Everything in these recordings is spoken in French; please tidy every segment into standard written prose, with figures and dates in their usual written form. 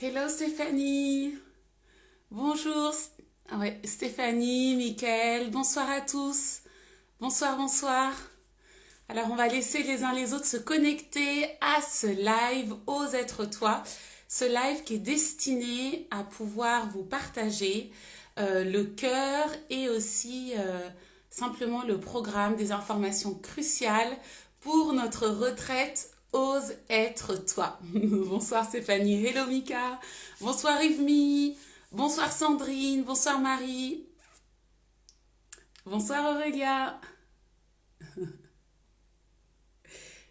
Hello Stéphanie. Bonjour. Ah ouais, Stéphanie, Mickaël, bonsoir à tous. Bonsoir, bonsoir. Alors on va laisser les uns les autres se connecter à ce live Ose être toi. Ce live qui est destiné à pouvoir vous partager le cœur et aussi simplement le programme des informations cruciales pour notre retraite Ose être toi. Bonsoir Stéphanie, hello Mika, bonsoir Yvmi, bonsoir Sandrine, bonsoir Marie, bonsoir Aurélia.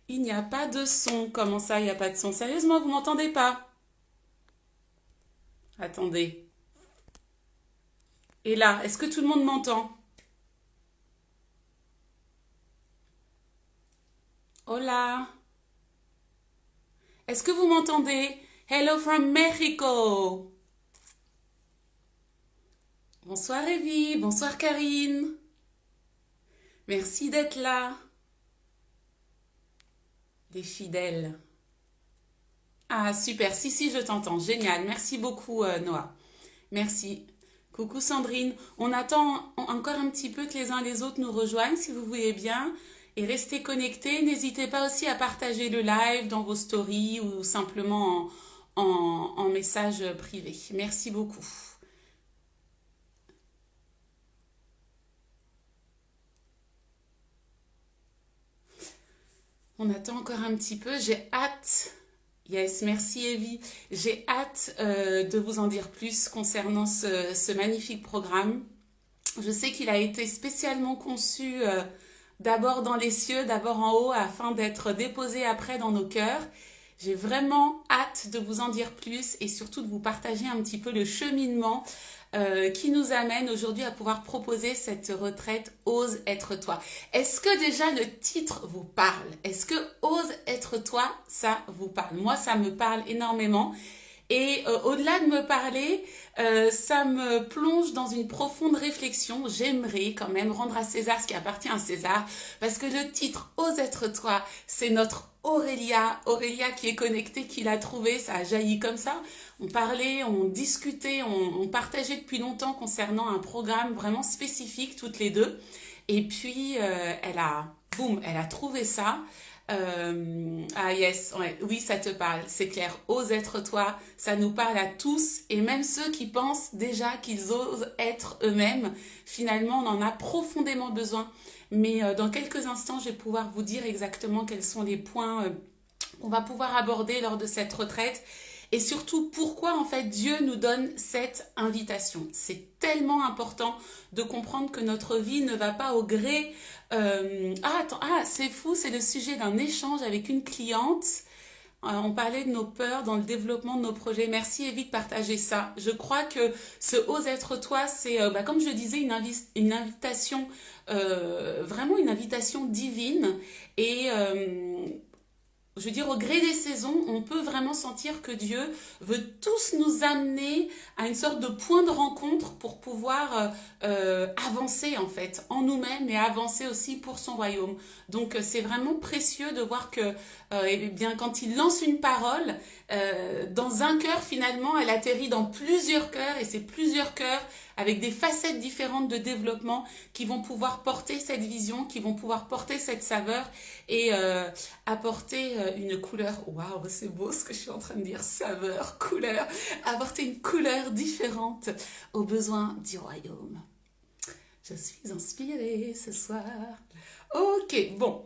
Il n'y a pas de son, comment ça il n'y a pas de son? Sérieusement, vous m'entendez pas? Attendez. Et là, est-ce que tout le monde m'entend? Hola. Est-ce que vous m'entendez? Hello from Mexico. Bonsoir Evie, bonsoir Karine. Merci d'être là. Les fidèles. Ah super, si si je t'entends, génial. Merci beaucoup Noah. Merci. Coucou Sandrine. On attend encore un petit peu que les uns les autres nous rejoignent si vous voulez bien. Et restez connectés. N'hésitez pas aussi à partager le live dans vos stories ou simplement en message privé. Merci beaucoup. On attend encore un petit peu. J'ai hâte. Yes, merci Evie. J'ai hâte de vous en dire plus concernant ce magnifique programme. Je sais qu'il a été spécialement conçu d'abord dans les cieux, d'abord en haut, afin d'être déposé après dans nos cœurs. J'ai vraiment hâte de vous en dire plus et surtout de vous partager un petit peu le cheminement qui nous amène aujourd'hui à pouvoir proposer cette retraite Ose être toi. Est-ce que déjà le titre vous parle? Est-ce que Ose être toi, ça vous parle? Moi, ça me parle énormément. Et au-delà de me parler, ça me plonge dans une profonde réflexion. J'aimerais quand même rendre à César ce qui appartient à César, parce que le titre Ose être toi, c'est notre Aurélia qui est connectée, qui l'a trouvé, ça a jailli comme ça. On parlait, on discutait, on partageait depuis longtemps concernant un programme vraiment spécifique toutes les deux. Et puis boum, elle a trouvé ça. Ah yes, ouais, oui, ça te parle, c'est clair. Ose être toi, ça nous parle à tous et même ceux qui pensent déjà qu'ils osent être eux-mêmes. Finalement, on en a profondément besoin. Mais dans quelques instants, je vais pouvoir vous dire exactement quels sont les points qu'on va pouvoir aborder lors de cette retraite et surtout pourquoi en fait Dieu nous donne cette invitation. C'est tellement important de comprendre que notre vie ne va pas au gré. C'est fou, c'est le sujet d'un échange avec une cliente. On parlait de nos peurs dans le développement de nos projets. Merci Evie de partager ça. Je crois que ce Ose être toi, c'est, comme je le disais, une invitation, vraiment une invitation divine. Et je veux dire, au gré des saisons, on peut vraiment sentir que Dieu veut tous nous amener à une sorte de point de rencontre pour pouvoir avancer en fait en nous-mêmes et avancer aussi pour son royaume. Donc c'est vraiment précieux de voir que eh bien quand il lance une parole dans un cœur finalement, elle atterrit dans plusieurs cœurs et c'est plusieurs cœurs avec des facettes différentes de développement qui vont pouvoir porter cette vision, qui vont pouvoir porter cette saveur et apporter une couleur. Waouh, c'est beau ce que je suis en train de dire, saveur, couleur, apporter une couleur différente aux besoins du royaume. Je suis inspirée ce soir. Ok, bon.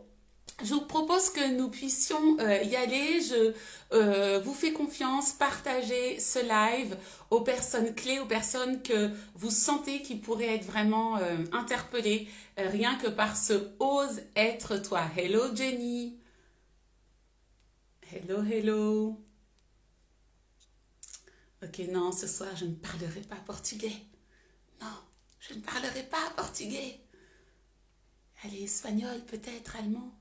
Je vous propose que nous puissions y aller. Je vous fais confiance, partagez ce live aux personnes clés, aux personnes que vous sentez qui pourraient être vraiment interpellées rien que par ce ose être toi. Hello Jenny. Hello, hello. Ok, non, ce soir je ne parlerai pas portugais. Non, je ne parlerai pas portugais. Allez, espagnol peut-être, allemand.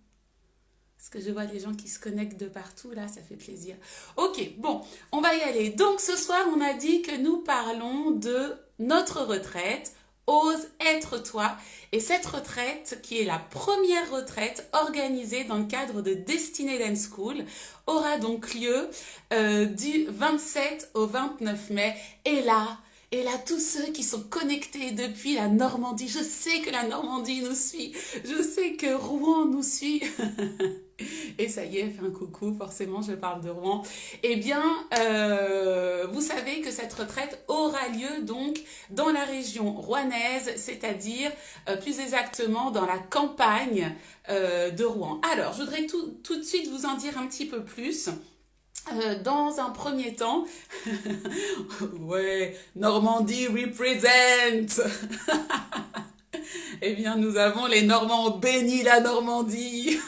Parce que je vois les gens qui se connectent de partout, là, ça fait plaisir. Ok, bon, on va y aller. Donc ce soir, on a dit que nous parlons de notre retraite, Ose être toi. Et cette retraite, qui est la première retraite organisée dans le cadre de Destiny Dance School, aura donc lieu du 27 au 29 mai. Et là, tous ceux qui sont connectés depuis la Normandie, je sais que la Normandie nous suit, je sais que Rouen nous suit. Et ça y est, fait un coucou, forcément je parle de Rouen. Eh bien, vous savez que cette retraite aura lieu donc dans la région rouennaise, c'est-à-dire plus exactement dans la campagne de Rouen. Alors, je voudrais tout de suite vous en dire un petit peu plus. Dans un premier temps, ouais, Normandie represent. Eh bien, nous avons les Normands, bénis la Normandie.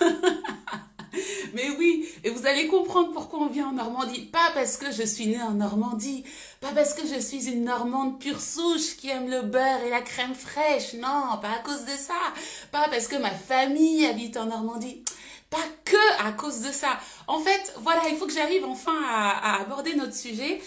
Mais oui, et vous allez comprendre pourquoi on vient en Normandie. Pas parce que je suis née en Normandie, pas parce que je suis une Normande pure souche qui aime le beurre et la crème fraîche. Non, pas à cause de ça. Pas parce que ma famille habite en Normandie. Pas que à cause de ça. En fait, voilà, il faut que j'arrive enfin à aborder notre sujet.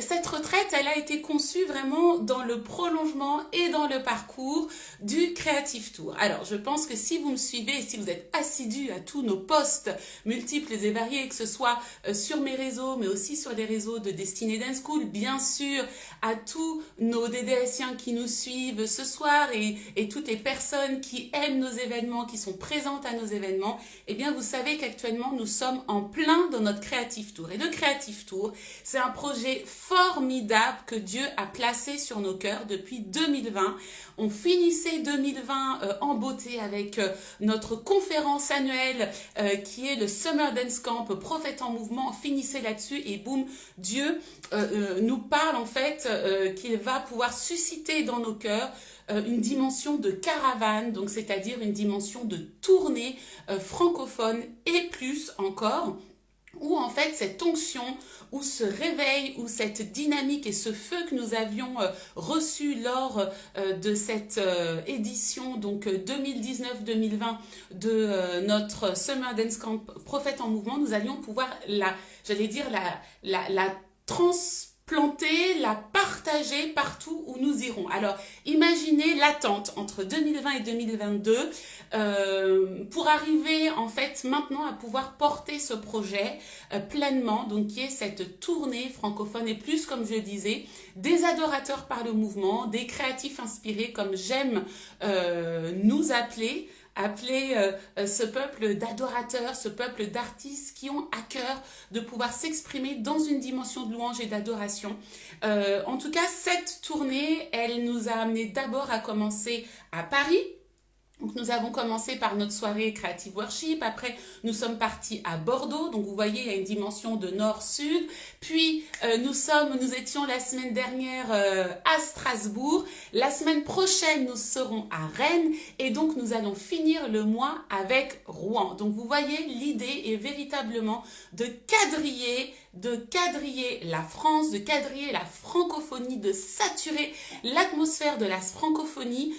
Cette retraite, elle a été conçue vraiment dans le prolongement et dans le parcours du Creative Tour. Alors, je pense que si vous me suivez, si vous êtes assidus à tous nos posts multiples et variés, que ce soit sur mes réseaux, mais aussi sur les réseaux de Destiny Dance School, bien sûr, à tous nos DDSiens qui nous suivent ce soir et toutes les personnes qui aiment nos événements, qui sont présentes à nos événements, eh bien, vous savez qu'actuellement, nous sommes en plein dans notre Creative Tour. Et le Creative Tour, c'est un projet formidable que Dieu a placé sur nos cœurs depuis 2020. On finissait 2020 en beauté avec notre conférence annuelle qui est le Summer Dance Camp Prophète en Mouvement. On finissait là-dessus et boum, Dieu nous parle en fait qu'il va pouvoir susciter dans nos cœurs une dimension de caravane, donc c'est-à-dire une dimension de tournée francophone et plus encore, où en fait cette onction, ou ce réveil, ou cette dynamique et ce feu que nous avions reçu lors de cette édition donc 2019-2020 de notre Summer Dance Camp Prophète en Mouvement, nous allions pouvoir la transplanter, la partager partout où nous irons. Alors, imaginez l'attente entre 2020 et 2022 pour arriver en fait maintenant à pouvoir porter ce projet pleinement, donc qui est cette tournée francophone et plus, comme je disais, des adorateurs par le mouvement, des créatifs inspirés comme j'aime nous appeler ce peuple d'adorateurs, ce peuple d'artistes qui ont à cœur de pouvoir s'exprimer dans une dimension de louange et d'adoration. En tout cas, cette tournée, elle nous a amené d'abord à commencer à Paris. Donc nous avons commencé par notre soirée Creative Worship, après nous sommes partis à Bordeaux, donc vous voyez il y a une dimension de nord-sud, puis nous étions la semaine dernière à Strasbourg, la semaine prochaine nous serons à Rennes et donc nous allons finir le mois avec Rouen. Donc vous voyez l'idée est véritablement de quadriller la France, de quadriller la francophonie, de saturer l'atmosphère de la francophonie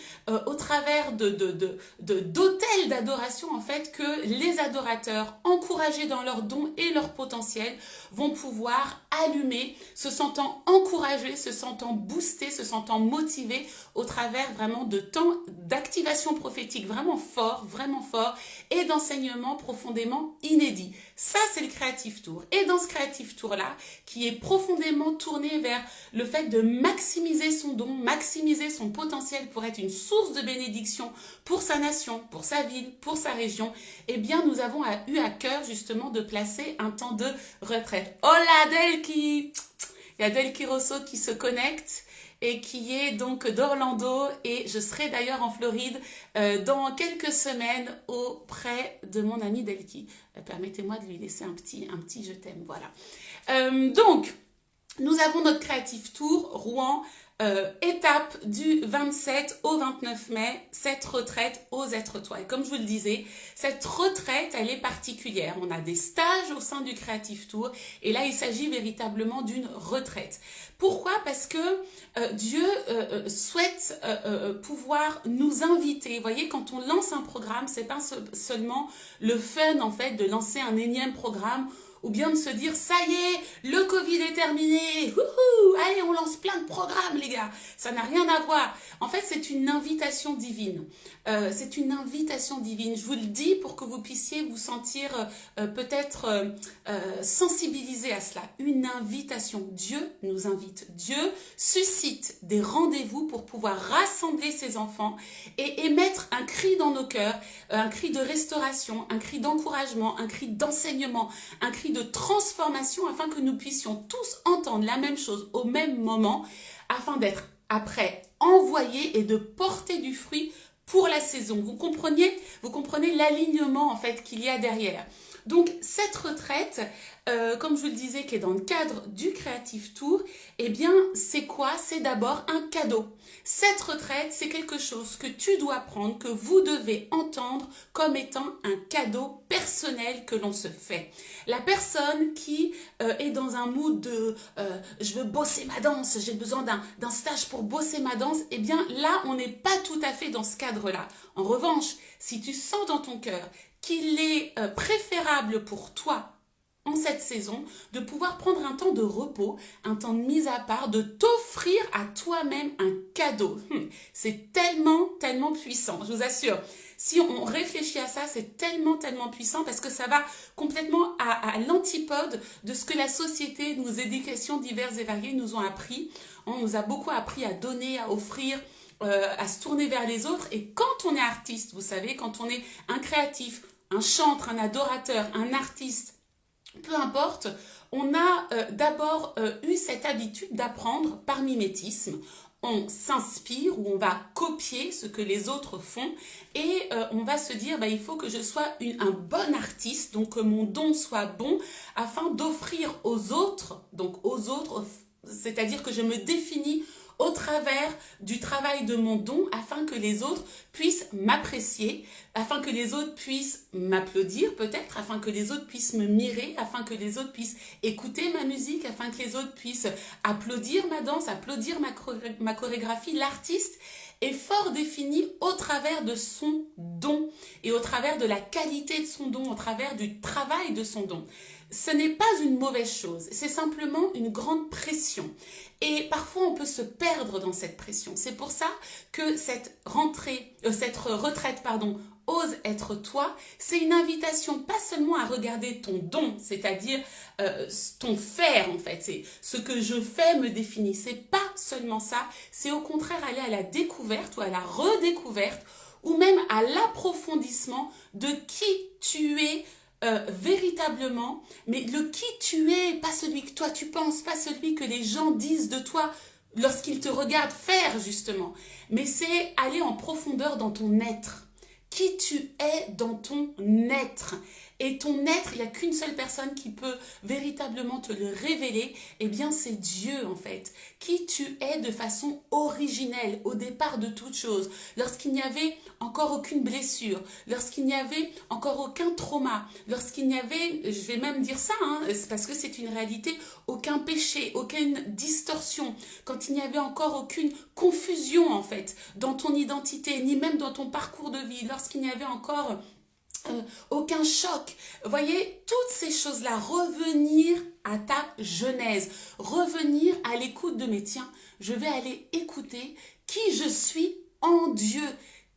au travers d'hôtels d'adoration en fait que les adorateurs, encouragés dans leurs dons et leur potentiel, vont pouvoir allumer, se sentant encouragés, se sentant boostés, se sentant motivés au travers vraiment de temps d'activation prophétique vraiment fort et d'enseignements profondément inédits. Ça, c'est le Creative Tour. Et dans ce Creative Tour-là, qui est profondément tourné vers le fait de maximiser son don, maximiser son potentiel pour être une source de bénédiction pour sa nation, pour sa ville, pour sa région, eh bien, nous avons eu à cœur justement de placer un temps de retraite. Hola Delki! Il y a Delki Rosso qui se connecte et qui est donc d'Orlando et je serai d'ailleurs en Floride dans quelques semaines auprès de mon ami Delki. Permettez-moi de lui laisser un petit je t'aime, voilà. Donc, nous avons notre Creative Tour Rouen, étape du 27 au 29 mai, cette retraite Ose être toi. Et comme je vous le disais, cette retraite, elle est particulière. On a des stages au sein du Creative Tour et là, il s'agit véritablement d'une retraite. Pourquoi? Parce que Dieu souhaite pouvoir nous inviter. Vous voyez, quand on lance un programme, c'est pas seulement le fun en fait de lancer un énième programme ou bien de se dire, ça y est, le Covid est terminé, wouhou, allez, on lance plein de programmes, les gars. Ça n'a rien à voir. En fait, c'est une invitation divine. C'est une invitation divine. Je vous le dis pour que vous puissiez vous sentir peut-être sensibilisé à cela. Une invitation. Dieu nous invite. Dieu suscite des rendez-vous pour pouvoir rassembler ses enfants et émettre un cri dans nos cœurs, un cri de restauration, un cri d'encouragement, un cri d'enseignement, un cri de transformation afin que nous puissions tous entendre la même chose au même moment afin d'être après envoyés et de porter du fruit pour la saison. Vous comprenez l'alignement en fait qu'il y a derrière. Donc cette retraite, comme je vous le disais, qui est dans le cadre du Creative Tour, eh bien c'est quoi? C'est d'abord un cadeau. Cette retraite, c'est quelque chose que tu dois prendre, que vous devez entendre comme étant un cadeau personnel que l'on se fait. La personne qui est dans un mood de je veux bosser ma danse, j'ai besoin d'un stage pour bosser ma danse, eh bien là, on n'est pas tout à fait dans ce cadre-là. En revanche, si tu sens dans ton cœur qu'il est préférable pour toi en cette saison, de pouvoir prendre un temps de repos, un temps de mise à part, de t'offrir à toi-même un cadeau. C'est tellement, tellement puissant, je vous assure. Si on réfléchit à ça, c'est tellement, tellement puissant parce que ça va complètement à l'antipode de ce que la société, nos éducations diverses et variées nous ont appris. On nous a beaucoup appris à donner, à offrir, à se tourner vers les autres. Et quand on est artiste, vous savez, quand on est un créatif, un chantre, un adorateur, un artiste, peu importe, on a d'abord eu cette habitude d'apprendre par mimétisme. On s'inspire ou on va copier ce que les autres font et on va se dire il faut que je sois un bon artiste, donc que mon don soit bon afin d'offrir aux autres, c'est-à-dire que je me définis au travers du travail de mon don afin que les autres puissent m'apprécier, afin que les autres puissent m'applaudir peut-être, afin que les autres puissent me mirer, afin que les autres puissent écouter ma musique, afin que les autres puissent applaudir ma danse, applaudir ma chorégraphie. L'artiste est fort défini au travers de son don et au travers de la qualité de son don, au travers du travail de son don. Ce n'est pas une mauvaise chose, c'est simplement une grande pression. Et parfois, on peut se perdre dans cette pression. C'est pour ça que cette retraite, ose être toi, c'est une invitation pas seulement à regarder ton don, c'est-à-dire ton faire en fait. C'est ce que je fais me définit. C'est pas seulement ça, c'est au contraire aller à la découverte ou à la redécouverte ou même à l'approfondissement de qui tu es véritablement, mais le qui tu es, pas celui que toi tu penses, pas celui que les gens disent de toi lorsqu'ils te regardent faire justement, mais c'est aller en profondeur dans ton être, qui tu es dans ton être. Et ton être, il n'y a qu'une seule personne qui peut véritablement te le révéler, eh bien c'est Dieu en fait. Qui tu es de façon originelle au départ de toute chose, lorsqu'il n'y avait encore aucune blessure, lorsqu'il n'y avait encore aucun trauma, lorsqu'il n'y avait, je vais même dire ça, parce que c'est une réalité, aucun péché, aucune distorsion, quand il n'y avait encore aucune confusion en fait dans ton identité, ni même dans ton parcours de vie, lorsqu'il n'y avait encore aucun choc. Voyez, toutes ces choses-là, revenir à ta genèse, revenir à l'écoute de je vais aller écouter qui je suis en Dieu,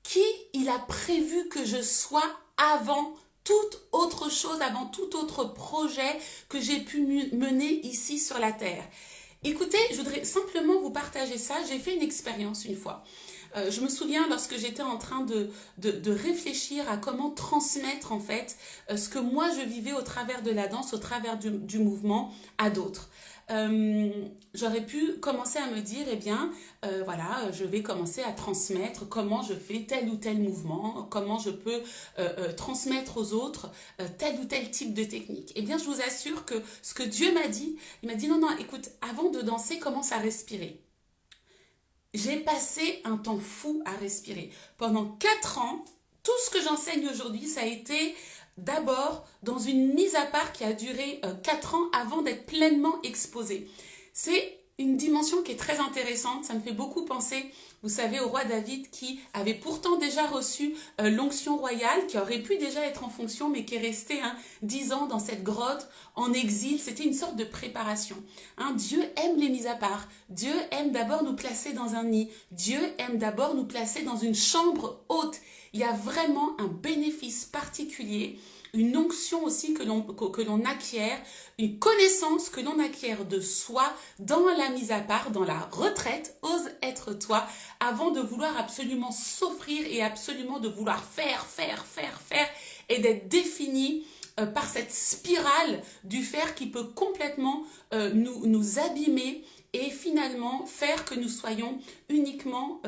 qui il a prévu que je sois avant toute autre chose, avant tout autre projet que j'ai pu mener ici sur la terre. Écoutez, je voudrais simplement vous partager ça. J'ai fait une expérience une fois. Je me souviens lorsque j'étais en train de réfléchir à comment transmettre en fait ce que moi je vivais au travers de la danse, au travers du mouvement à d'autres. J'aurais pu commencer à me dire, voilà, je vais commencer à transmettre comment je fais tel ou tel mouvement, comment je peux transmettre aux autres tel ou tel type de technique. Eh bien, je vous assure que ce que Dieu m'a dit, il m'a dit, non, écoute, avant de danser, commence à respirer. J'ai passé un temps fou à respirer. Pendant 4 ans, tout ce que j'enseigne aujourd'hui, ça a été d'abord dans une mise à part qui a duré 4 ans avant d'être pleinement exposée. C'est une dimension qui est très intéressante. Ça me fait beaucoup penser, vous savez, au roi David qui avait pourtant déjà reçu l'onction royale, qui aurait pu déjà être en fonction, mais qui est resté 10 ans dans cette grotte en exil. C'était une sorte de préparation. Dieu aime les mises à part. Dieu aime d'abord nous placer dans un nid. Dieu aime d'abord nous placer dans une chambre haute. Il y a vraiment un bénéfice particulier, une onction aussi que l'on acquiert, une connaissance que l'on acquiert de soi dans la mise à part, dans la retraite. Ose être toi, avant de vouloir absolument s'offrir et absolument de vouloir faire et d'être défini par cette spirale du faire qui peut complètement nous abîmer et finalement faire que nous soyons uniquement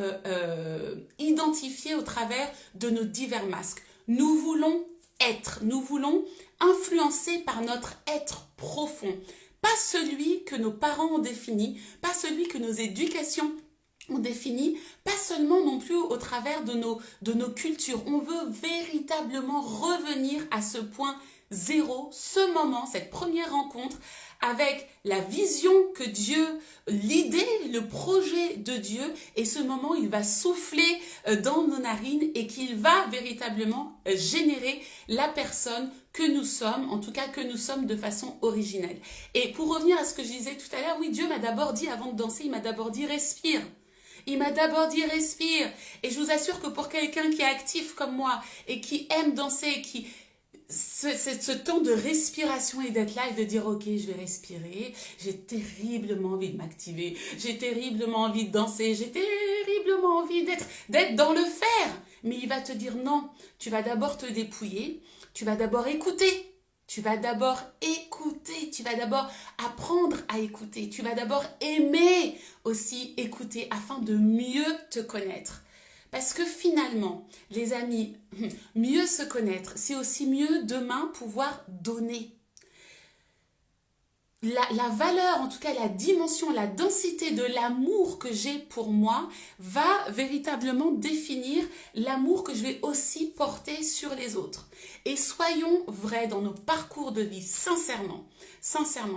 identifiés au travers de nos divers masques. Nous voulons être, nous voulons influencer par notre être profond, pas celui que nos parents ont défini, pas celui que nos éducations ont défini, pas seulement non plus au travers de nos cultures. On veut véritablement revenir à ce point zéro, ce moment, cette première rencontre avec la vision que Dieu, l'idée, le projet de Dieu, et ce moment, il va souffler dans nos narines et qu'il va véritablement générer la personne que nous sommes, en tout cas que nous sommes de façon originelle. Et pour revenir à ce que je disais tout à l'heure, oui, Dieu m'a d'abord dit, avant de danser, il m'a d'abord dit respire. Il m'a d'abord dit respire. Et je vous assure que pour quelqu'un qui est actif comme moi et qui aime danser, c'est ce temps de respiration et d'être là et de dire ok, je vais respirer, j'ai terriblement envie de m'activer, j'ai terriblement envie de danser, j'ai terriblement envie d'être dans le faire. Mais il va te dire non, tu vas d'abord te dépouiller, tu vas d'abord écouter. Tu vas d'abord écouter, tu vas d'abord apprendre à écouter, tu vas d'abord aimer aussi écouter afin de mieux te connaître. Parce que finalement, les amis, mieux se connaître, c'est aussi mieux demain pouvoir donner. La valeur, en tout cas la dimension, la densité de l'amour que j'ai pour moi va véritablement définir l'amour que je vais aussi porter sur les autres. Et soyons vrais dans nos parcours de vie, sincèrement.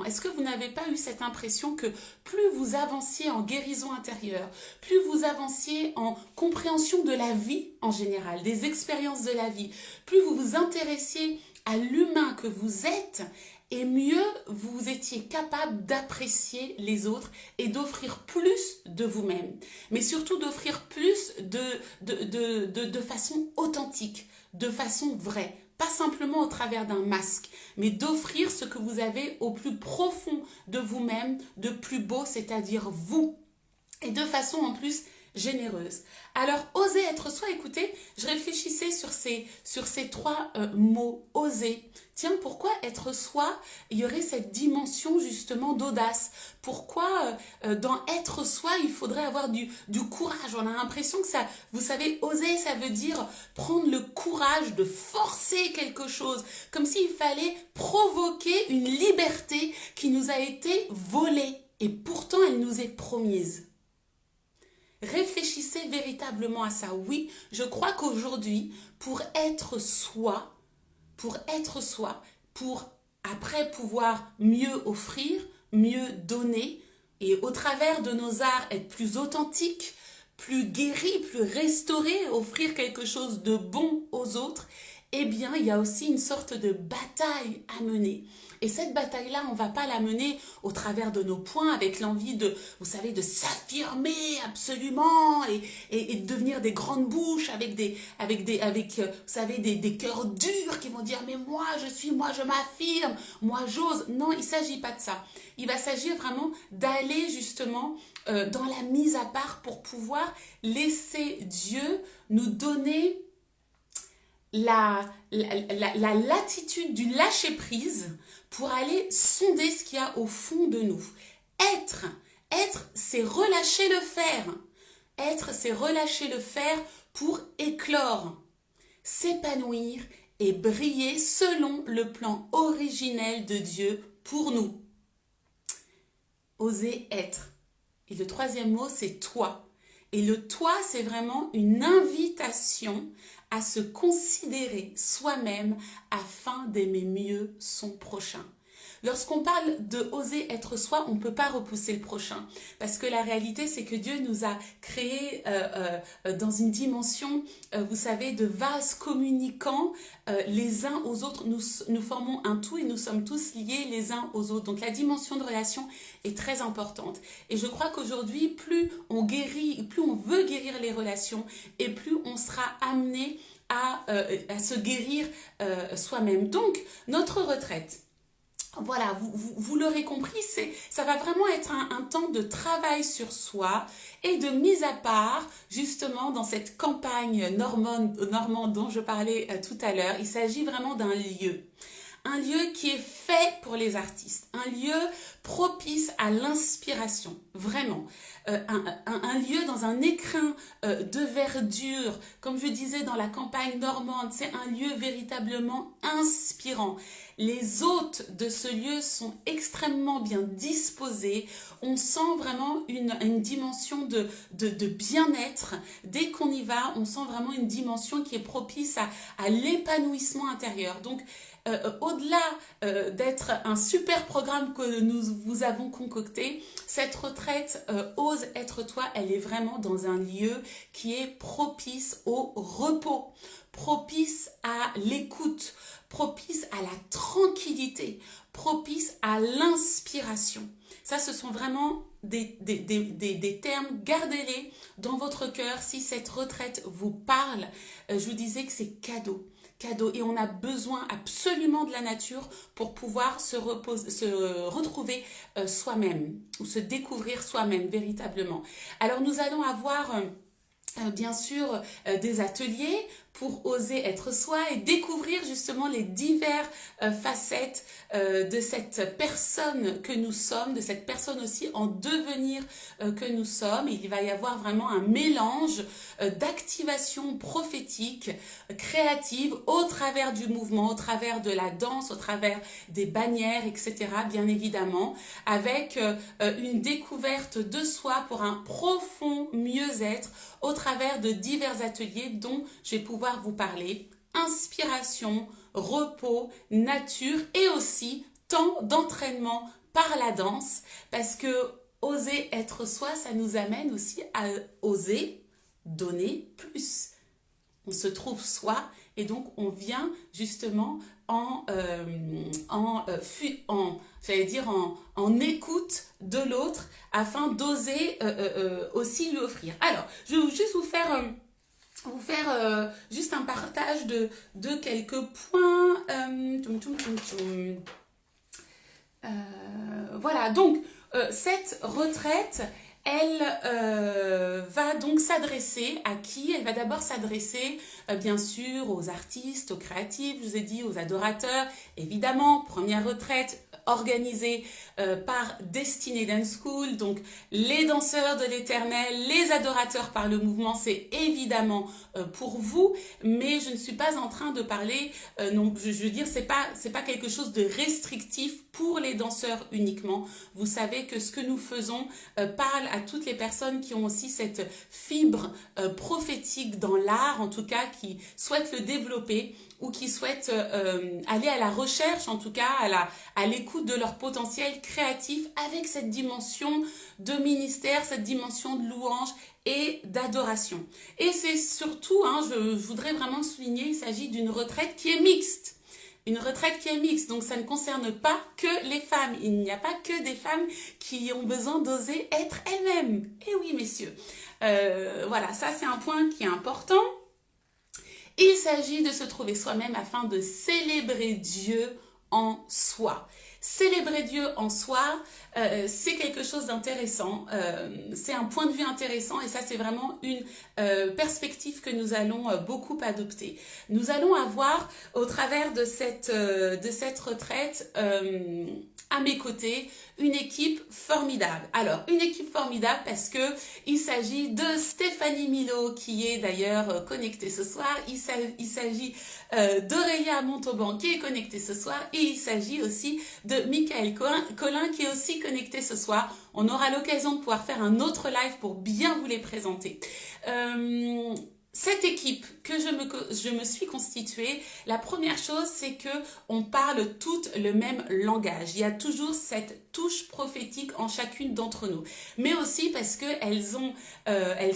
Est-ce que vous n'avez pas eu cette impression que plus vous avanciez en guérison intérieure, plus vous avanciez en compréhension de la vie en général, des expériences de la vie, plus vous vous intéressiez à l'humain que vous êtes, et mieux vous étiez capable d'apprécier les autres et d'offrir plus de vous-même. Mais surtout d'offrir plus de façon authentique, de façon vraie. Pas simplement au travers d'un masque, mais d'offrir ce que vous avez au plus profond de vous-même, de plus beau, c'est-à-dire vous. Et de façon en plus généreuse. Alors, oser être soi, écoutez, je réfléchissais sur ces trois mots, oser. Tiens, pourquoi être soi, il y aurait cette dimension justement d'audace? Pourquoi dans être soi, il faudrait avoir du courage? On a l'impression que ça, vous savez, oser, ça veut dire prendre le courage de forcer quelque chose, comme s'il fallait provoquer une liberté qui nous a été volée, et pourtant elle nous est promise. Réfléchissez véritablement à ça. Oui, je crois qu'aujourd'hui, pour après pouvoir mieux offrir, mieux donner, et au travers de nos arts être plus authentique, plus guéri, plus restauré, offrir quelque chose de bon aux autres, eh bien, il y a aussi une sorte de bataille à mener. Et cette bataille-là, on ne va pas la mener au travers de nos poings, avec l'envie vous savez, de s'affirmer absolument et de devenir des grandes bouches avec vous savez, des cœurs durs qui vont dire mais moi je m'affirme, moi j'ose. Non, il ne s'agit pas de ça. Il va s'agir vraiment d'aller justement dans la mise à part pour pouvoir laisser Dieu nous donner la latitude du lâcher-prise pour aller sonder ce qu'il y a au fond de nous. Être, c'est relâcher le faire. Être, c'est relâcher le faire pour éclore, s'épanouir et briller selon le plan originel de Dieu pour nous. Oser être. Et le troisième mot, c'est toi. Et le toi, c'est vraiment une invitation à se considérer soi-même afin d'aimer mieux son prochain. Lorsqu'on parle de oser être soi, on ne peut pas repousser le prochain. Parce que la réalité, c'est que Dieu nous a créés dans une dimension, vous savez, de vases communicants les uns aux autres. Nous formons un tout et nous sommes tous liés les uns aux autres. Donc la dimension de relation est très importante. Et je crois qu'aujourd'hui, plus on guérit, plus on veut guérir les relations et plus on sera amené à se guérir soi-même. Donc, notre retraite, voilà, vous l'aurez compris, ça va vraiment être un temps de travail sur soi et de mise à part, justement, dans cette campagne normande dont je parlais tout à l'heure. Il s'agit vraiment d'un lieu. Un lieu qui est fait pour les artistes, un lieu propice à l'inspiration, vraiment. Un lieu dans un écrin de verdure, comme je disais dans la campagne normande, c'est un lieu véritablement inspirant. Les hôtes de ce lieu sont extrêmement bien disposés, on sent vraiment une dimension de bien-être. Dès qu'on y va, on sent vraiment une dimension qui est propice à l'épanouissement intérieur. Donc, au-delà d'être un super programme que vous avons concocté, cette retraite Ose être toi, elle est vraiment dans un lieu qui est propice au repos, propice à l'écoute, propice à la tranquillité, propice à l'inspiration. Ça, ce sont vraiment des termes, gardez-les dans votre cœur. Si cette retraite vous parle, je vous disais que c'est cadeau. Et on a besoin absolument de la nature pour pouvoir se retrouver soi-même ou se découvrir soi-même véritablement. Alors nous allons avoir bien sûr des ateliers pour oser être soi et découvrir justement les diverses facettes de cette personne que nous sommes, de cette personne aussi en devenir que nous sommes. Et il va y avoir vraiment un mélange d'activation prophétique, créative, au travers du mouvement, au travers de la danse, au travers des bannières, etc. Bien évidemment, avec une découverte de soi pour un profond mieux-être au travers de divers ateliers dont je vais pouvoir vous parler. Inspiration, repos, nature et aussi temps d'entraînement par la danse, parce que oser être soi, ça nous amène aussi à oser donner plus. On se trouve soi et donc on vient justement en écoute de l'autre afin d'oser aussi lui offrir. Alors, je vais juste vous faire juste un partage de quelques points. Voilà, donc cette retraite, elle va donc s'adresser à qui? Elle va d'abord s'adresser bien sûr aux artistes, aux créatifs, je vous ai dit, aux adorateurs. Évidemment, première retraite organisée par Destiny Dance School, donc les danseurs de l'Éternel, les adorateurs par le mouvement, c'est évidemment pour vous, mais je ne suis pas en train de parler, non, je veux dire, c'est pas quelque chose de restrictif pour les danseurs uniquement. Vous savez que ce que nous faisons parle à toutes les personnes qui ont aussi cette fibre prophétique dans l'art, en tout cas qui souhaitent le développer ou qui souhaitent aller à la recherche, en tout cas à l'écoute de leur potentiel créatif avec cette dimension de ministère, cette dimension de louange et d'adoration. Et c'est surtout, je voudrais vraiment souligner, il s'agit d'une retraite qui est mixte. Une retraite qui est mixte, donc ça ne concerne pas que les femmes. Il n'y a pas que des femmes qui ont besoin d'oser être elles-mêmes. Et oui, messieurs. Voilà, ça c'est un point qui est important. Il s'agit de se trouver soi-même afin de célébrer Dieu en soi. Célébrer Dieu en soi, c'est quelque chose d'intéressant, c'est un point de vue intéressant et ça c'est vraiment une perspective que nous allons beaucoup adopter. Nous allons avoir au travers de cette retraite à mes côtés une équipe formidable. Alors une équipe formidable parce que il s'agit de Stéphanie Milo qui est d'ailleurs connectée ce soir, il s'agit d'Aurélia Montauban qui est connectée ce soir et il s'agit aussi de Michael Collin qui est aussi connecté ce soir. On aura l'occasion de pouvoir faire un autre live pour bien vous les présenter. cette équipe que je me suis constituée, la première chose, c'est que on parle toutes le même langage. Il y a toujours cette touche prophétique en chacune d'entre nous. Mais aussi parce que elles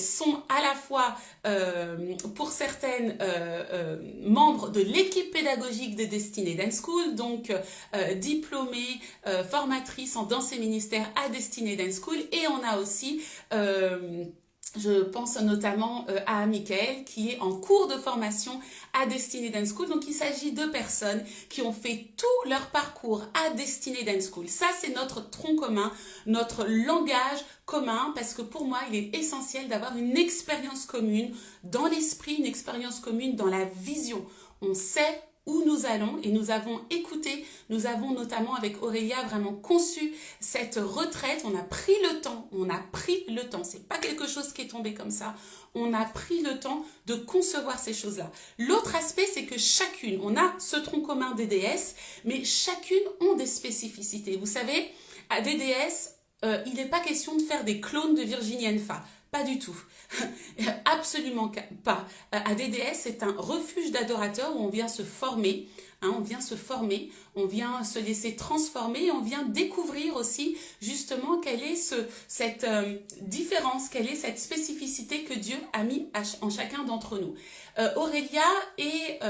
sont à la fois, pour certaines, membres de l'équipe pédagogique de Destiny Dance School, donc diplômées, formatrices en danse et ministère à Destiny Dance School. Et on a aussi... je pense notamment à Michael qui est en cours de formation à Destiny Dance School. Donc il s'agit de personnes qui ont fait tout leur parcours à Destiny Dance School. Ça, c'est notre tronc commun, notre langage commun, parce que pour moi, il est essentiel d'avoir une expérience commune dans l'esprit, une expérience commune dans la vision. On sait où nous allons et nous avons écouté, nous avons notamment avec Aurélia vraiment conçu cette retraite, on a pris le temps, c'est pas quelque chose qui est tombé comme ça, on a pris le temps de concevoir ces choses-là. L'autre aspect, c'est que chacune, on a ce tronc commun des déesses, mais chacune ont des spécificités. Vous savez, à DDS, il n'est pas question de faire des clones de Virginie Enfa. Pas du tout. Absolument pas. À DDS, c'est un refuge d'adorateurs où on vient se former. On vient se former, on vient se laisser transformer, on vient découvrir aussi justement quelle est cette différence, quelle est cette spécificité que Dieu a mis en chacun d'entre nous. Aurélia est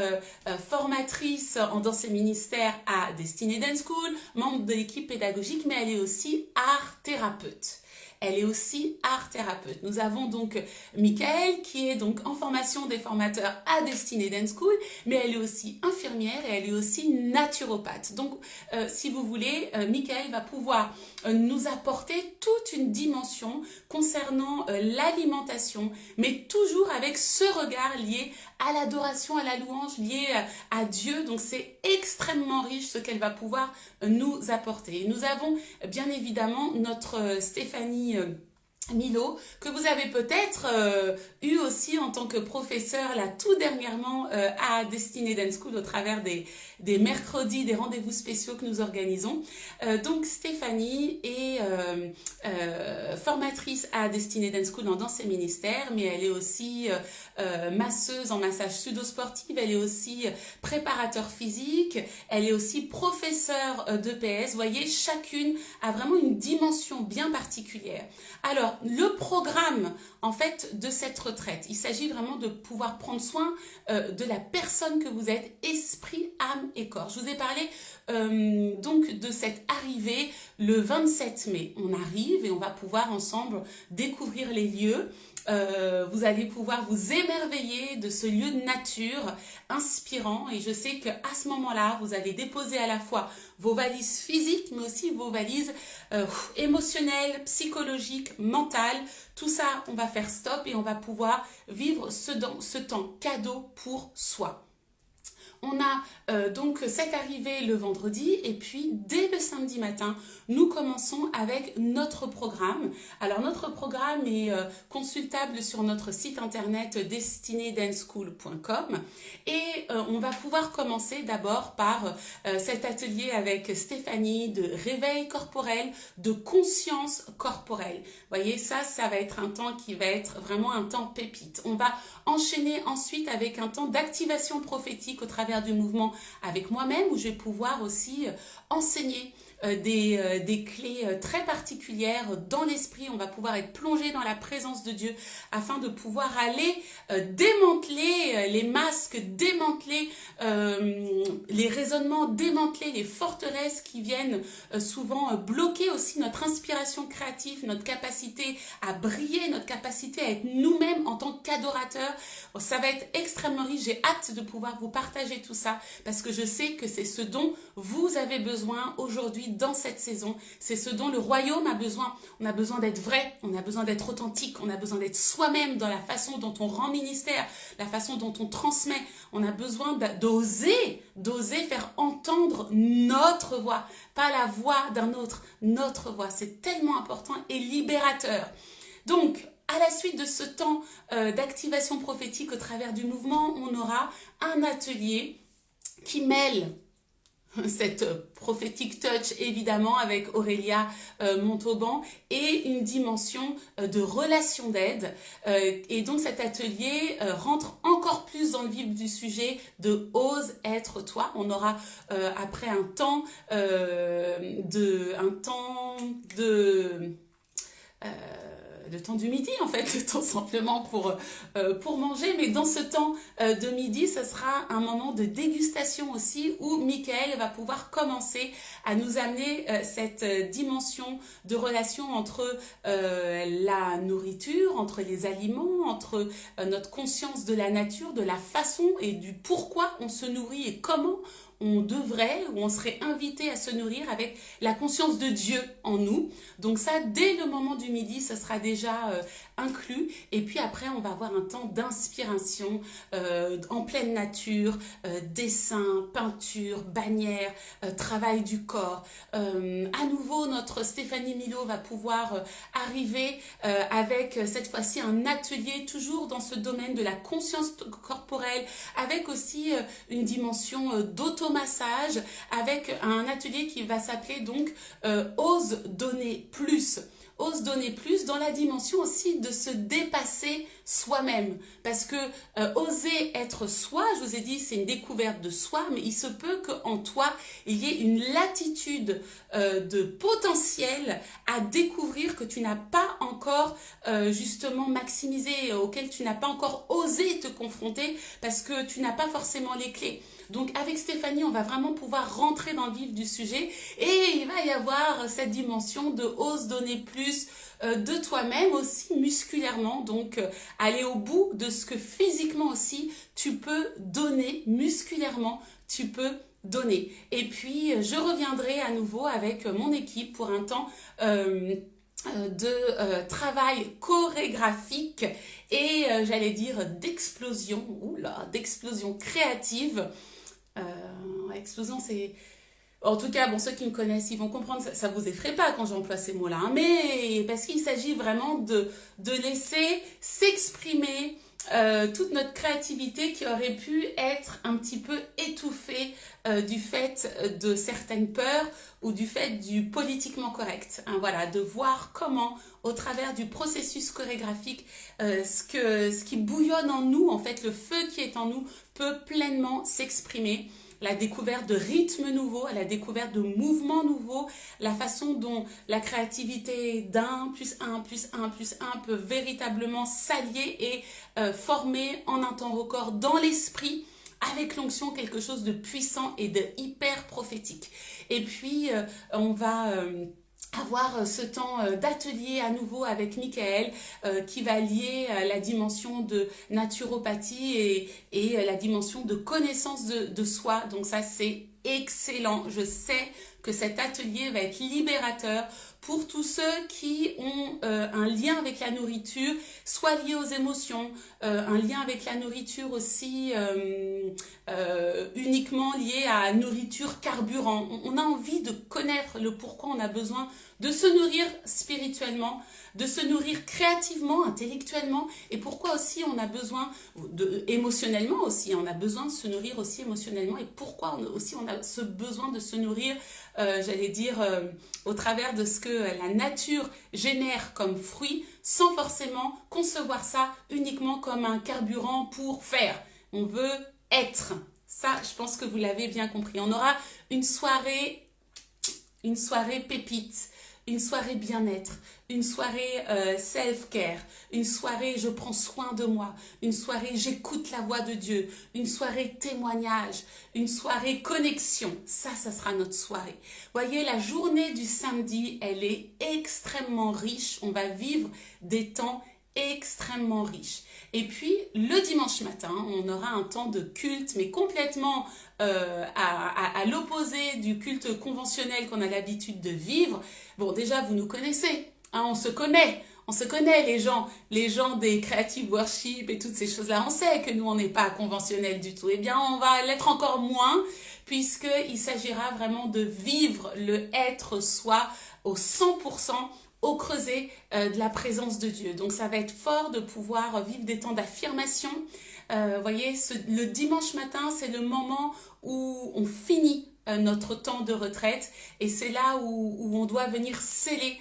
formatrice en danse et ministère à Destiny Dance School, membre de l'équipe pédagogique, mais elle est aussi art thérapeute. Elle est aussi art thérapeute. Nous avons donc Michael qui est donc en formation des formateurs à Destiny Dance School, mais elle est aussi infirmière et elle est aussi naturopathe. Donc, si vous voulez, Michael va pouvoir nous apporter toute une dimension concernant l'alimentation, mais toujours avec ce regard lié à l'adoration, à la louange, lié à Dieu. Donc, c'est extrêmement riche ce qu'elle va pouvoir nous apporter. Nous avons bien évidemment notre Stéphanie Milo, que vous avez peut-être eu aussi en tant que professeur là tout dernièrement à Destiny Dance School au travers des mercredis, des rendez-vous spéciaux que nous organisons. Donc Stéphanie est formatrice à Destiny Dance School en danse et ministère, mais elle est aussi masseuse en massage pseudo-sportif, elle est aussi préparateur physique, elle est aussi professeure d'EPS. Vous voyez, chacune a vraiment une dimension bien particulière. Alors, le programme, en fait, de cette retraite, il s'agit vraiment de pouvoir prendre soin de la personne que vous êtes, esprit, âme et corps. Je vous ai parlé donc de cette arrivée le 27 mai. On arrive et on va pouvoir ensemble découvrir les lieux. Vous allez pouvoir vous émerveiller de ce lieu de nature inspirant, et je sais qu'à ce moment-là, vous allez déposer à la fois vos valises physiques, mais aussi vos valises émotionnelles, psychologiques, mentales. Tout ça, on va faire stop et on va pouvoir vivre ce temps cadeau pour soi. On a donc cette arrivée le vendredi, et puis dès le samedi matin, nous commençons avec notre programme. Alors notre programme est consultable sur notre site internet destinydanceschool.com, et on va pouvoir commencer d'abord par cet atelier avec Stéphanie de réveil corporel, de conscience corporelle. Vous voyez, ça va être un temps qui va être vraiment un temps pépite. On va enchaîner ensuite avec un temps d'activation prophétique au travers du mouvement avec moi-même, où je vais pouvoir aussi enseigner des clés très particulières dans l'esprit. On va pouvoir être plongé dans la présence de Dieu afin de pouvoir aller démanteler les masques, démanteler les raisonnements, démanteler les forteresses qui viennent souvent bloquer aussi notre inspiration créative, notre capacité à briller, notre capacité à être nous-mêmes en tant qu'adorateurs. Ça va être extrêmement riche. J'ai hâte de pouvoir vous partager tout ça, parce que je sais que c'est ce dont vous avez besoin aujourd'hui dans cette saison. C'est ce dont le royaume a besoin. On a besoin d'être vrai, on a besoin d'être authentique, on a besoin d'être soi-même dans la façon dont on rend ministère, la façon dont on transmet. On a besoin d'oser faire entendre notre voix, pas la voix d'un autre, notre voix. C'est tellement important et libérateur. Donc, à la suite de ce temps d'activation prophétique au travers du mouvement, on aura un atelier qui mêle cette prophétique touch évidemment avec Aurélia Montauban et une dimension de relation d'aide. Et donc cet atelier rentre encore plus dans le vif du sujet de ose être toi. On aura après un temps le temps du midi en fait, le temps simplement pour manger, mais dans ce temps de midi, ce sera un moment de dégustation aussi où Michael va pouvoir commencer à nous amener cette dimension de relation entre la nourriture, entre les aliments, entre notre conscience de la nature, de la façon et du pourquoi on se nourrit et comment on devrait ou on serait invité à se nourrir avec la conscience de Dieu en nous. Donc ça, dès le moment du midi, ça sera déjà inclus. Et puis après, on va avoir un temps d'inspiration en pleine nature, dessin, peinture, bannière, travail du corps. À nouveau, notre Stéphanie Milo va pouvoir arriver avec cette fois-ci un atelier toujours dans ce domaine de la conscience corporelle, avec aussi une dimension d'automassage, avec un atelier qui va s'appeler donc Ose donner plus. Ose donner plus dans la dimension aussi de se dépasser soi-même. Parce que oser être soi, je vous ai dit, c'est une découverte de soi, mais il se peut qu'en toi, il y ait une latitude de potentiel à découvrir que tu n'as pas encore justement maximisé, auquel tu n'as pas encore osé te confronter parce que tu n'as pas forcément les clés. Donc avec Stéphanie, on va vraiment pouvoir rentrer dans le vif du sujet et il va y avoir cette dimension de ose donner plus de toi-même aussi musculairement. Donc aller au bout de ce que physiquement aussi tu peux donner musculairement, tu peux donner. Et puis je reviendrai à nouveau avec mon équipe pour un temps de travail chorégraphique et j'allais dire d'explosion, d'explosion créative. Explosion, c'est... En tout cas, bon, ceux qui me connaissent, ils vont comprendre, ça vous effraie pas quand j'emploie ces mots-là, hein, mais parce qu'il s'agit vraiment de laisser s'exprimer toute notre créativité qui aurait pu être un petit peu étouffée du fait de certaines peurs ou du fait du politiquement correct. Hein, voilà, de voir comment, au travers du processus chorégraphique, ce qui bouillonne en nous, en fait, le feu qui est en nous, peut pleinement s'exprimer. La découverte de rythmes nouveaux, la découverte de mouvements nouveaux, la façon dont la créativité d'un plus un plus un plus un peut véritablement s'allier et former en un temps record dans l'esprit avec l'onction quelque chose de puissant et de hyper prophétique. Et puis on va avoir ce temps d'atelier à nouveau avec Michael qui va lier la dimension de naturopathie et la dimension de connaissance de soi. Donc ça, c'est excellent. Je sais que cet atelier va être libérateur pour tous ceux qui ont un lien avec la nourriture, soit lié aux émotions, un lien avec la nourriture aussi uniquement lié à nourriture carburant. On a envie de connaître le pourquoi on a besoin de se nourrir spirituellement, de se nourrir créativement, intellectuellement, et pourquoi aussi on a besoin, émotionnellement aussi, on a besoin de se nourrir aussi émotionnellement, et pourquoi aussi on a ce besoin de se nourrir, j'allais dire, au travers de ce que la nature génère comme fruit, sans forcément concevoir ça uniquement comme un carburant pour faire. On veut être. Ça, je pense que vous l'avez bien compris. On aura une soirée pépite, une soirée bien-être, une soirée self-care, une soirée je prends soin de moi, une soirée j'écoute la voix de Dieu, une soirée témoignage, une soirée connexion. Ça sera notre soirée. Voyez, la journée du samedi, elle est extrêmement riche. On va vivre des temps extrêmement riches. Et puis, le dimanche matin, on aura un temps de culte, mais complètement à l'opposé du culte conventionnel qu'on a l'habitude de vivre. Bon, déjà, vous nous connaissez, hein, on se connaît les gens des creative worship et toutes ces choses-là. On sait que nous, on n'est pas conventionnels du tout. Eh bien, on va l'être encore moins, puisqu'il s'agira vraiment de vivre le être soi au 100%, au creuset de la présence de Dieu. Donc ça va être fort de pouvoir vivre des temps d'affirmation. Voyez, le dimanche matin, c'est le moment où on finit notre temps de retraite. Et c'est là où on doit venir sceller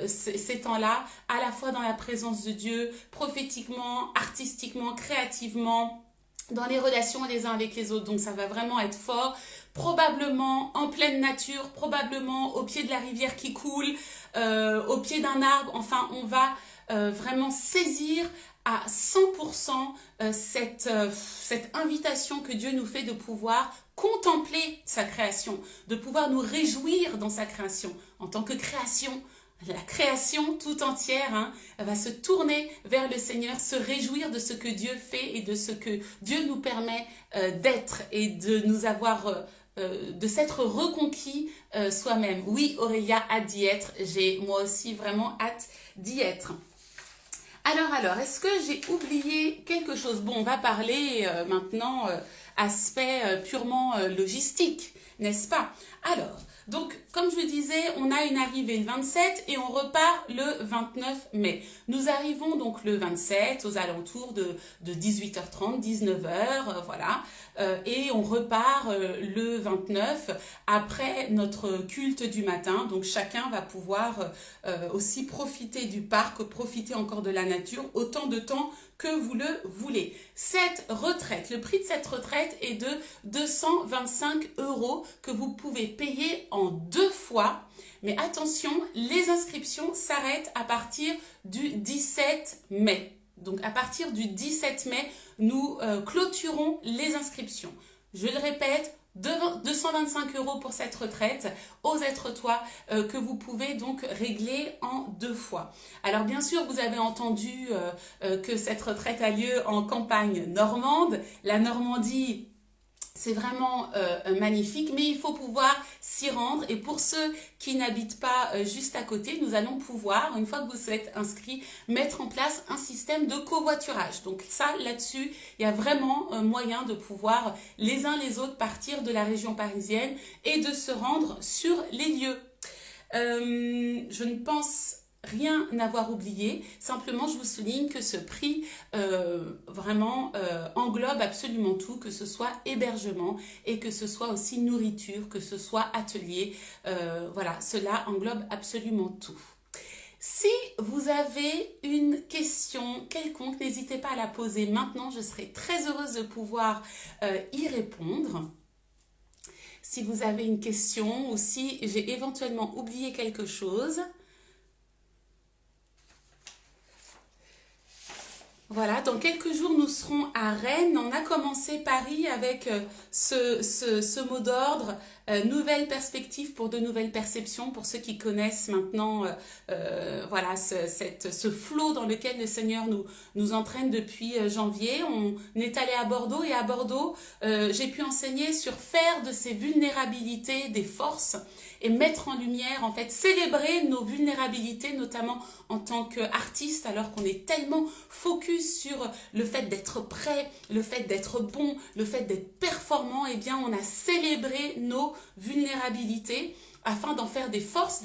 ces temps-là, à la fois dans la présence de Dieu, prophétiquement, artistiquement, créativement, dans les relations les uns avec les autres. Donc ça va vraiment être fort, probablement en pleine nature, probablement au pied de la rivière qui coule, au pied d'un arbre. Enfin, on va vraiment saisir à 100% cette invitation que Dieu nous fait de pouvoir contempler sa création, de pouvoir nous réjouir dans sa création. En tant que création, la création tout entière va se tourner vers le Seigneur, se réjouir de ce que Dieu fait et de ce que Dieu nous permet d'être et de nous avoir, de s'être reconquis soi-même. Oui, Aurélia, hâte d'y être. J'ai moi aussi vraiment hâte d'y être. Alors, est-ce que j'ai oublié quelque chose? Bon, on va parler maintenant aspect purement logistique, n'est-ce pas? Alors, donc, comme je le disais, on a une arrivée le 27 et on repart le 29 mai. Nous arrivons donc le 27 aux alentours de 18h30, 19h, voilà. Et on repart le 29 après notre culte du matin. Donc, chacun va pouvoir aussi profiter du parc, profiter encore de la nature, autant de temps que vous le voulez. Cette retraite, le prix de cette retraite est de 225 € que vous pouvez payer en 2 fois. Mais attention, les inscriptions s'arrêtent à partir du 17 mai. Donc à partir du 17 mai, nous clôturons les inscriptions. Je le répète, 225 € pour cette retraite, Ose être toi, que vous pouvez donc régler en 2 fois. Alors bien sûr, vous avez entendu que cette retraite a lieu en campagne normande. La Normandie, c'est vraiment magnifique, mais il faut pouvoir s'y rendre. Et pour ceux qui n'habitent pas juste à côté, nous allons pouvoir, une fois que vous êtes inscrits, mettre en place un système de covoiturage. Donc ça, là-dessus, il y a vraiment moyen de pouvoir les uns les autres partir de la région parisienne et de se rendre sur les lieux. Je ne pense rien n'avoir oublié, simplement je vous souligne que ce prix vraiment englobe absolument tout, que ce soit hébergement et que ce soit aussi nourriture, que ce soit atelier, voilà, cela englobe absolument tout. Si vous avez une question quelconque, n'hésitez pas à la poser maintenant, je serai très heureuse de pouvoir y répondre. Si vous avez une question ou si j'ai éventuellement oublié quelque chose. Voilà, dans quelques jours, nous serons à Rennes. On a commencé Paris avec ce mot d'ordre, nouvelle perspective pour de nouvelles perceptions. Pour ceux qui connaissent maintenant voilà, ce flot dans lequel le Seigneur nous entraîne depuis janvier. On est allé à Bordeaux et à Bordeaux, j'ai pu enseigner sur faire de ces vulnérabilités des forces et mettre en lumière, en fait, célébrer nos vulnérabilités, notamment en tant qu'artiste, alors qu'on est tellement focus sur le fait d'être prêt, le fait d'être bon, le fait d'être performant. Eh bien, on a célébré nos vulnérabilités afin d'en faire des forces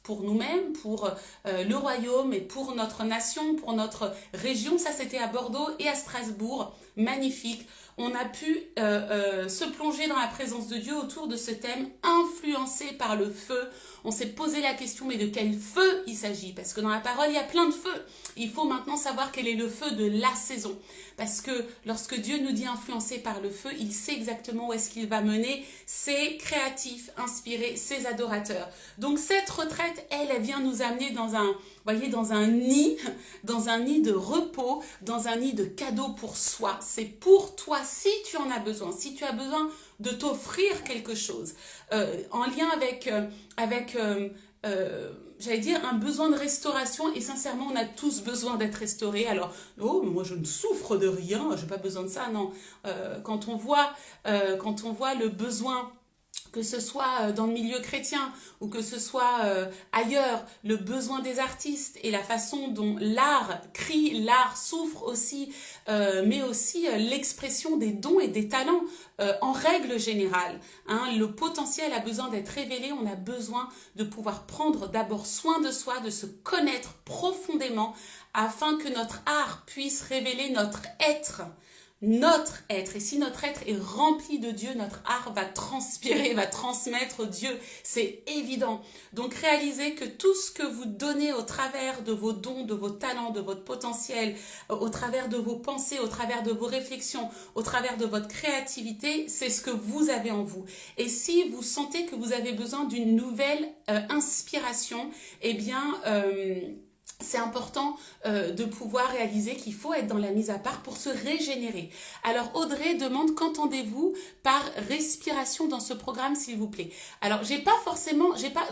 pour nous-mêmes, pour le royaume et pour notre nation, pour notre région. Ça, c'était à Bordeaux et à Strasbourg. Magnifique. On a pu se plonger dans la présence de Dieu autour de ce thème, influencé par le feu. On s'est posé la question, mais de quel feu il s'agit? Parce que dans la parole, il y a plein de feux. Il faut maintenant savoir quel est le feu de la saison. Parce que lorsque Dieu nous dit influencé par le feu, il sait exactement où est-ce qu'il va mener ses créatifs, inspirés, ses adorateurs. Donc cette retraite, elle vient nous amener dans un, voyez, dans un nid de repos, dans un nid de cadeaux pour soi. C'est pour toi si tu en as besoin, si tu as besoin de t'offrir quelque chose, en lien avec j'allais dire un besoin de restauration, et sincèrement on a tous besoin d'être restaurés. Alors oh mais moi je ne souffre de rien, j'ai pas besoin de ça, non. Quand on voit le besoin, que ce soit dans le milieu chrétien ou que ce soit ailleurs, le besoin des artistes et la façon dont l'art crie, l'art souffre aussi, mais aussi l'expression des dons et des talents en règle générale. Le potentiel a besoin d'être révélé, on a besoin de pouvoir prendre d'abord soin de soi, de se connaître profondément afin que notre art puisse révéler notre être. notre être. Et si notre être est rempli de Dieu, notre art va transpirer, va transmettre Dieu. C'est évident. Donc réalisez que tout ce que vous donnez au travers de vos dons, de vos talents, de votre potentiel, au travers de vos pensées, au travers de vos réflexions, au travers de votre créativité, c'est ce que vous avez en vous. Et si vous sentez que vous avez besoin d'une nouvelle inspiration, eh bien... c'est important de pouvoir réaliser qu'il faut être dans la mise à part pour se régénérer. Alors Audrey demande qu'entendez-vous par respiration dans ce programme, s'il vous plaît. Alors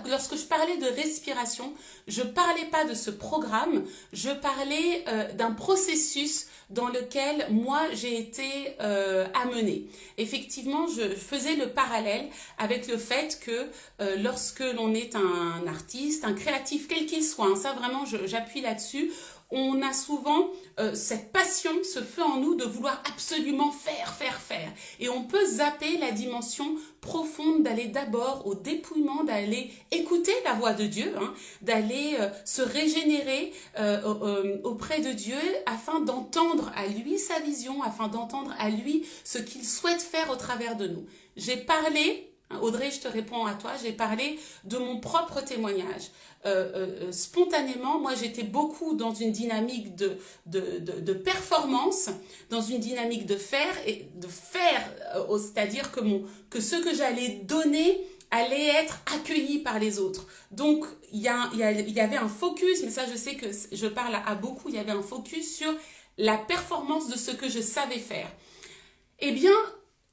lorsque je parlais de respiration, je parlais pas de ce programme, je parlais d'un processus dans lequel moi j'ai été amenée. Effectivement, je faisais le parallèle avec le fait que lorsque l'on est un artiste, un créatif, quel qu'il soit, hein, ça vraiment j'appuie là-dessus, on a souvent cette passion, ce feu en nous de vouloir absolument faire. Et on peut zapper la dimension profonde d'aller d'abord au dépouillement, d'aller écouter la voix de Dieu, hein, d'aller se régénérer auprès de Dieu afin d'entendre à lui sa vision, afin d'entendre à lui ce qu'il souhaite faire au travers de nous. J'ai parlé... Audrey, je te réponds à toi, j'ai parlé de mon propre témoignage. Spontanément, moi j'étais beaucoup dans une dynamique de performance, dans une dynamique de faire, c'est-à-dire que ce que j'allais donner allait être accueilli par les autres. Donc il y avait un focus, mais ça je sais que je parle à beaucoup, il y avait un focus sur la performance de ce que je savais faire. Eh bien,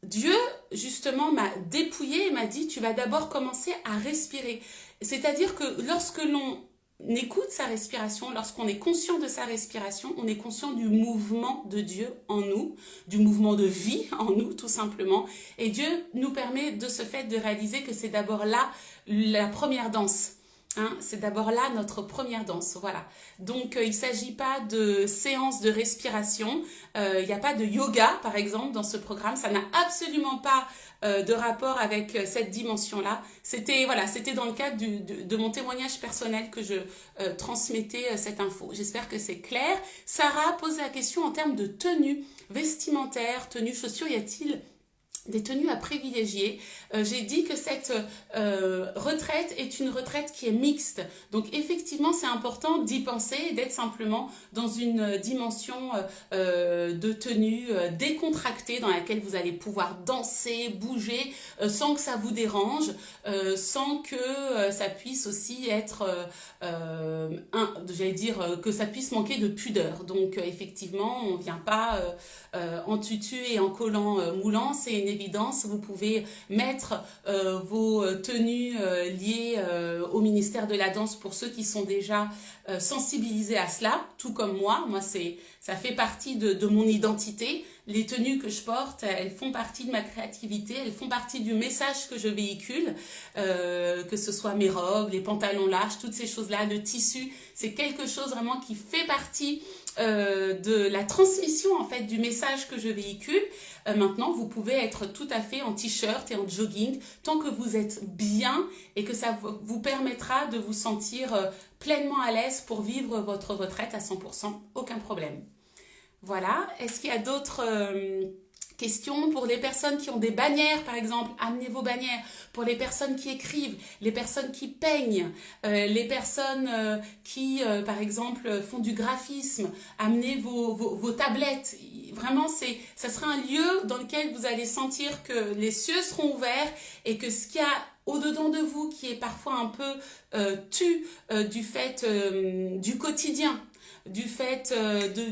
Dieu, justement, m'a dépouillé et m'a dit, tu vas d'abord commencer à respirer. C'est-à-dire que lorsque l'on écoute sa respiration, lorsqu'on est conscient de sa respiration, on est conscient du mouvement de Dieu en nous, du mouvement de vie en nous, tout simplement. Et Dieu nous permet de ce fait de réaliser que c'est d'abord là la première danse. Hein, c'est d'abord là notre première danse, voilà. Donc il ne s'agit pas de séance de respiration, il n'y a pas de yoga par exemple dans ce programme, ça n'a absolument pas de rapport avec cette dimension-là. C'était dans le cadre de mon témoignage personnel que je transmettais cette info. J'espère que c'est clair. Sarah pose la question en termes de tenue vestimentaire, tenue chaussures, y a-t-il des tenues à privilégier. J'ai dit que cette retraite est une retraite qui est mixte. Donc effectivement, c'est important d'y penser et d'être simplement dans une dimension de tenue décontractée dans laquelle vous allez pouvoir danser, bouger sans que ça vous dérange, sans que ça puisse aussi être, que ça puisse manquer de pudeur. Donc effectivement, on ne vient pas en tutu et en collant moulant, c'est une évidence. Vous pouvez mettre vos tenues liées au ministère de la danse pour ceux qui sont déjà sensibilisés à cela, tout comme moi. Moi, ça fait partie de mon identité. Les tenues que je porte, elles font partie de ma créativité, elles font partie du message que je véhicule, que ce soit mes robes, les pantalons larges, toutes ces choses-là, le tissu, c'est quelque chose vraiment qui fait partie de la transmission en fait du message que je véhicule. Maintenant, vous pouvez être tout à fait en t-shirt et en jogging tant que vous êtes bien et que ça vous permettra de vous sentir pleinement à l'aise pour vivre votre retraite à 100%, aucun problème. Voilà, est-ce qu'il y a d'autres questions pour les personnes qui ont des bannières, par exemple, amenez vos bannières. Pour les personnes qui écrivent, les personnes qui peignent, les personnes qui, par exemple, font du graphisme, amenez vos tablettes. Vraiment, ça sera un lieu dans lequel vous allez sentir que les cieux seront ouverts et que ce qu'il y a au-dedans de vous, qui est parfois un peu du fait du quotidien, du fait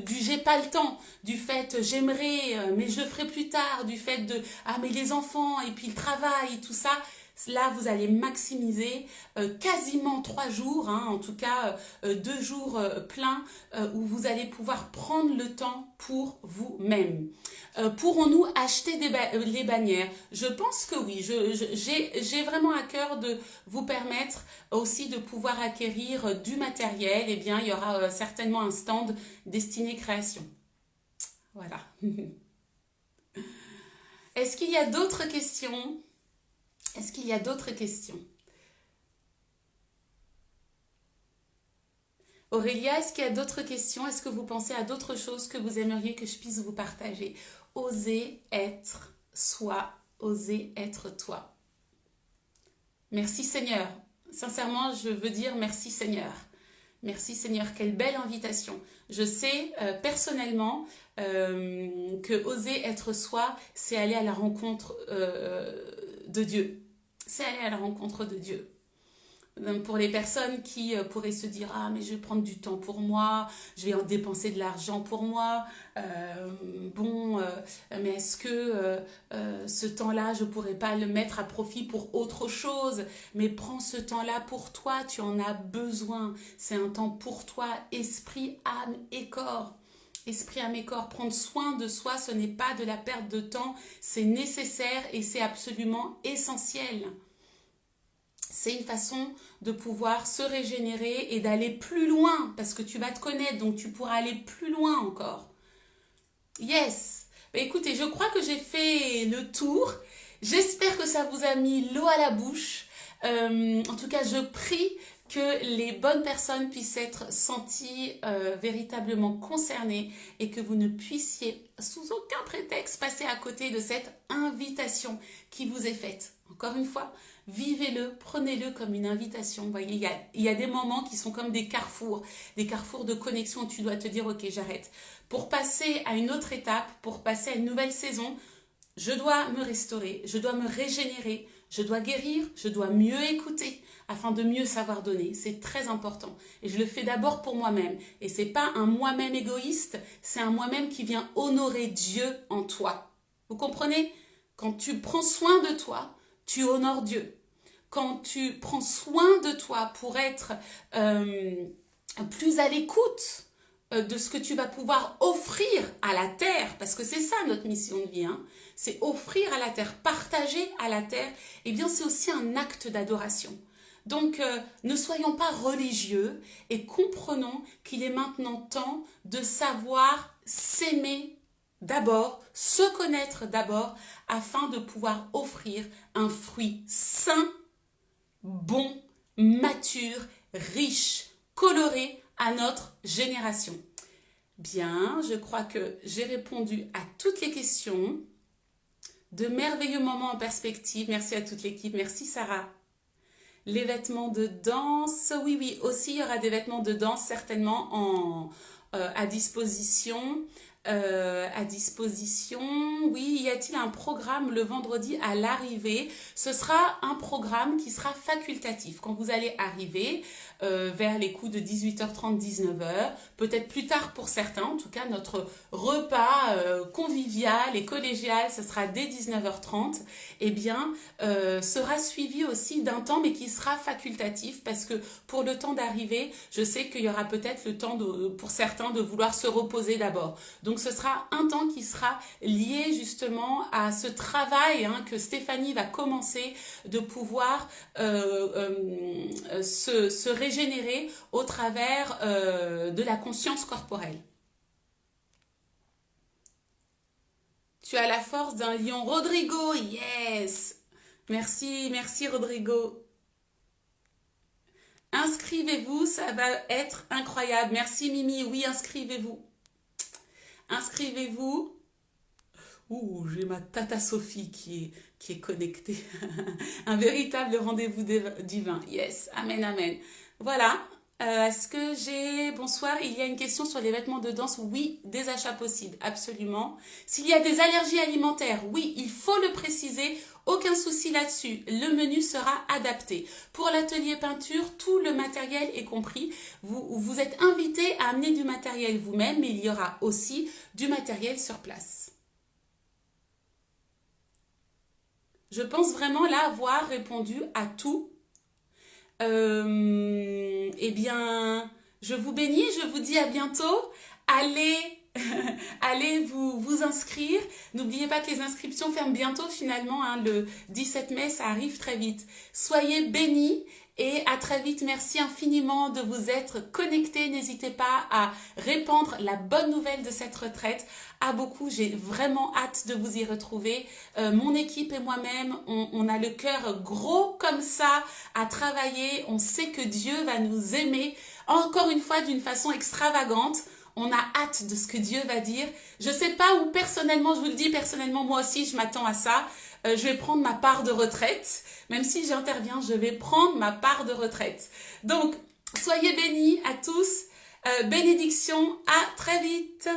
du j'ai pas le temps, du fait j'aimerais mais je ferai plus tard, du fait de mais les enfants et puis le travail et tout ça, là vous allez maximiser quasiment 3 jours, hein, en tout cas 2 jours pleins où vous allez pouvoir prendre le temps pour vous-même. Pourrons-nous acheter les bannières? Je pense que oui. J'ai vraiment à cœur de vous permettre aussi de pouvoir acquérir du matériel. Eh bien, il y aura certainement un stand destiné création. Voilà. Est-ce qu'il y a d'autres questions? Est-ce qu'il y a d'autres questions? Aurélia, est-ce qu'il y a d'autres questions? Est-ce que vous pensez à d'autres choses que vous aimeriez que je puisse vous partager? Oser être soi, oser être toi. Merci Seigneur. Sincèrement, je veux dire merci Seigneur. Merci Seigneur, quelle belle invitation. Je sais personnellement que oser être soi, c'est aller à la rencontre de Dieu. C'est aller à la rencontre de Dieu. Donc, pour les personnes qui pourraient se dire ah mais je vais prendre du temps pour moi, je vais en dépenser de l'argent pour moi, mais est-ce que ce temps-là je pourrais pas le mettre à profit pour autre chose? Mais prends ce temps-là pour toi, tu en as besoin, c'est un temps pour toi, esprit, âme et corps. Esprit, âme et corps, prendre soin de soi, ce n'est pas de la perte de temps, c'est nécessaire et c'est absolument essentiel. C'est une façon de pouvoir se régénérer et d'aller plus loin parce que tu vas te connaître, donc tu pourras aller plus loin encore. Yes. Bah, écoutez, je crois que j'ai fait le tour. J'espère que ça vous a mis l'eau à la bouche. En tout cas, je prie que les bonnes personnes puissent être senties véritablement concernées et que vous ne puissiez sous aucun prétexte passer à côté de cette invitation qui vous est faite. Encore une fois, vivez-le, prenez-le comme une invitation. Vous voyez, il y a des moments qui sont comme des carrefours de connexion où tu dois te dire ok, j'arrête. Pour passer à une autre étape, pour passer à une nouvelle saison, je dois me restaurer, je dois me régénérer, je dois guérir, je dois mieux écouter afin de mieux savoir donner. C'est très important. Et je le fais d'abord pour moi-même. Et c'est pas un moi-même égoïste, c'est un moi-même qui vient honorer Dieu en toi. Vous comprenez? Quand tu prends soin de toi, tu honores Dieu. Quand tu prends soin de toi pour être plus à l'écoute de ce que tu vas pouvoir offrir à la terre, parce que c'est ça notre mission de vie, hein, c'est offrir à la terre, partager à la terre, et bien c'est aussi un acte d'adoration. Donc ne soyons pas religieux et comprenons qu'il est maintenant temps de savoir s'aimer d'abord, se connaître d'abord, afin de pouvoir offrir un fruit sain, bon, mature, riche, coloré à notre génération. Bien, je crois que j'ai répondu à toutes les questions. De merveilleux moments en perspective. Merci à toute l'équipe. Merci Sarah. Les vêtements de danse, oui, aussi il y aura des vêtements de danse certainement à disposition. Oui, y a-t-il un programme le vendredi à l'arrivée? Ce sera un programme qui sera facultatif. Quand vous allez arriver vers les coups de 18h30, 19h, peut-être plus tard pour certains, en tout cas notre repas convivial et collégial, ce sera dès 19h30, eh bien, sera suivi aussi d'un temps, mais qui sera facultatif, parce que pour le temps d'arrivée, je sais qu'il y aura peut-être le temps pour certains de vouloir se reposer d'abord. Donc ce sera un temps qui sera lié justement à ce travail que Stéphanie va commencer de pouvoir se régénérer au travers de la conscience corporelle. Tu as la force d'un lion. Rodrigo, yes! Merci Rodrigo. Inscrivez-vous, ça va être incroyable. Merci Mimi, oui, inscrivez-vous. Inscrivez-vous. Ouh, j'ai ma tata Sophie qui est connectée. Un véritable rendez-vous divin. Yes, amen, amen. Voilà. Est-ce que j'ai... Bonsoir, il y a une question sur les vêtements de danse. Oui, des achats possibles, absolument. S'il y a des allergies alimentaires, oui, il faut le préciser. Aucun souci là-dessus. Le menu sera adapté. Pour l'atelier peinture, tout le matériel est compris. Vous êtes invité à amener du matériel vous-même, mais il y aura aussi du matériel sur place. Je pense vraiment là avoir répondu à tout. Eh bien, je vous bénis, je vous dis à bientôt. Allez Allez vous inscrire. N'oubliez pas que les inscriptions ferment bientôt finalement, hein, le 17 mai, ça arrive très vite. Soyez bénis et à très vite. Merci infiniment de vous être connectés. N'hésitez pas à répandre la bonne nouvelle de cette retraite à beaucoup. J'ai vraiment hâte de vous y retrouver. Mon équipe et moi-même, on a le cœur gros comme ça à travailler. On sait que Dieu va nous aimer encore une fois d'une façon extravagante. On a hâte de ce que Dieu va dire. Je sais pas où personnellement, je vous le dis personnellement, moi aussi je m'attends à ça. Je vais prendre ma part de retraite. Même si j'interviens, je vais prendre ma part de retraite. Donc, soyez bénis à tous. Bénédiction, à très vite.